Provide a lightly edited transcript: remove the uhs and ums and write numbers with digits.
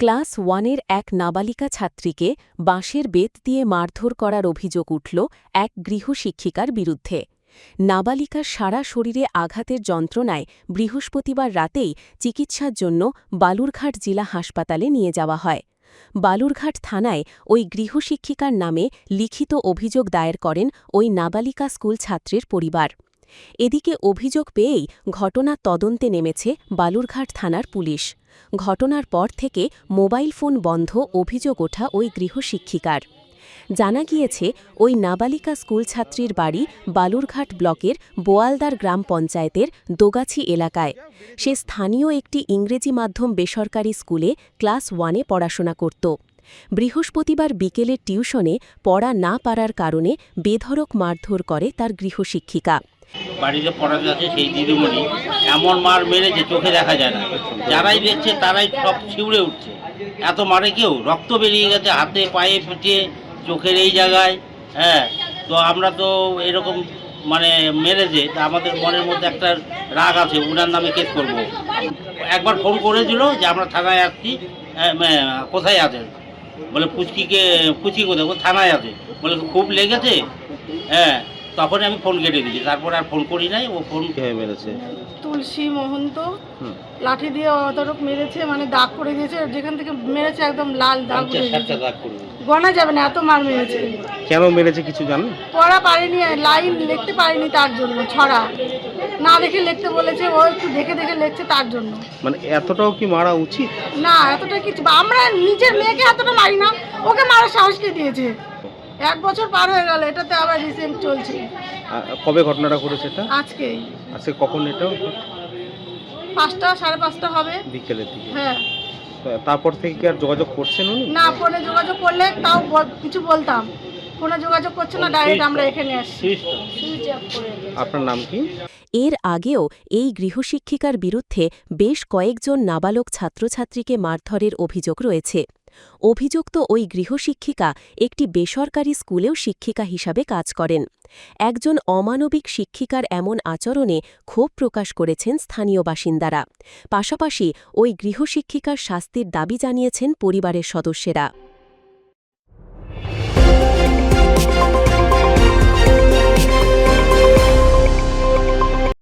Class ওয়ানের এক নাবালিকা ছাত্রীকে বাঁশের বেত দিয়ে মারধর করার অভিযোগ উঠল এক গৃহশিক্ষিকার বিরুদ্ধে। নাবালিকার সারা শরীরে আঘাতের যন্ত্রণায় বৃহস্পতিবার রাতেই চিকিৎসার জন্য বালুরঘাট জেলা হাসপাতালে নিয়ে যাওয়া হয়। বালুরঘাট থানায় ওই গৃহশিক্ষিকার নামে লিখিত অভিযোগ দায়ের করেন ওই নাবালিকা স্কুল ছাত্রীর পরিবার। এদিকে অভিযোগ পেয়েই ঘটনার তদন্তে নেমেছে বালুরঘাট থানার পুলিশ। ঘটনার পর থেকে মোবাইল ফোন বন্ধ অভিযোগ ওঠা ওই গৃহশিক্ষিকার। জানা গিয়েছে ওই নাবালিকা স্কুল ছাত্রীর বাড়ি বালুরঘাট ব্লকের বোয়ালদার গ্রাম পঞ্চায়েতের দোগাছি এলাকায়। সে স্থানীয় একটি ইংরেজি মাধ্যম বেসরকারি স্কুলে ক্লাস ওয়ানে পড়াশোনা করত। বৃহস্পতিবার বিকেলের টিউশনে পড়া না পারার কারণে বেধড়ক মারধর করে তার গৃহশিক্ষিকা। বাড়িতে পড়াতে আছে সেই দিদিমণি এমন মার মেরেছে চোখে দেখা যায় না, যারাই দেখছে তারাই সব শিউরে উঠছে। এত মারে কেউ, রক্ত বেরিয়ে গেছে হাতে পায়ে পিঠে চোখের এই জায়গায়। হ্যাঁ, তো আমরা তো এরকম মেরেছে, আমাদের মনের মধ্যে একটা রাগ আছে, ওনার নামে কেস করব। একবার ফোন করেছিল যে আমরা থানায় আসছি, কোথায় আছেন বলে পুচকি কোথায়, ও থানায় আছে বলে খুব লেগেছে। হ্যাঁ, তখন আমি ফোন কেটে দিয়েছি, তারপর আর ফোন করি নাই। ও ফোন মেরেছে তুলসী মহন্ত লাঠি দিয়ে অতটুক মেরেছে, দাগ করে দিয়েছে, যেখান থেকে মেরেছে একদম লাল দাগ গনা যাবে না, এত মার মেরেছে। কেন মেরেছে কিছু জানো? পড়া পারেনি, লাইন লিখতে পারেনি, তার জন্য ছড়া না দেখে লিখতে বলেছে, ও একটু দেখে দেখে লিখছে তার জন্য। এতটাও কি মারা উচিত না? এতটা কিছু আমরা নিজের মেয়েকে এতটা মারি না, ওকে মারার সাহস কে দিয়েছে? 1 বছর পার হয়ে গেল, এটাতে আবার রিসেন্ট চলছে। কবে ঘটনাটা ঘটেছে? এটা আজকে কখন? এটা 5টা 5:30 হবে বিকেলের দিকে। হ্যাঁ। তারপর থেকে কি আর যোগাযোগ করছেন উনি? না, ফোনে যোগাযোগ করলে তাও কিছু বলতাম, ফোনে যোগাযোগ করছে না, ডাইরেক্ট আমরা এখানে আসছি। আপনার নাম কি? এর আগেও এই গৃহশিক্ষিকার বিরুদ্ধে বেশ কয়েকজন নাবালক ছাত্রছাত্রীকে মারধরের অভিযোগ রয়েছে। অভিযুক্ত ওই গৃহশিক্ষিকা একটি বেসরকারি স্কুলেও শিক্ষিকা হিসাবে কাজ করেন। একজন অমানবিক শিক্ষিকার এমন আচরণে ক্ষোভ প্রকাশ করেছেন স্থানীয় বাসিন্দারা। পাশাপাশি ওই গৃহশিক্ষিকার শাস্তির দাবি জানিয়েছেন পরিবারের সদস্যরা।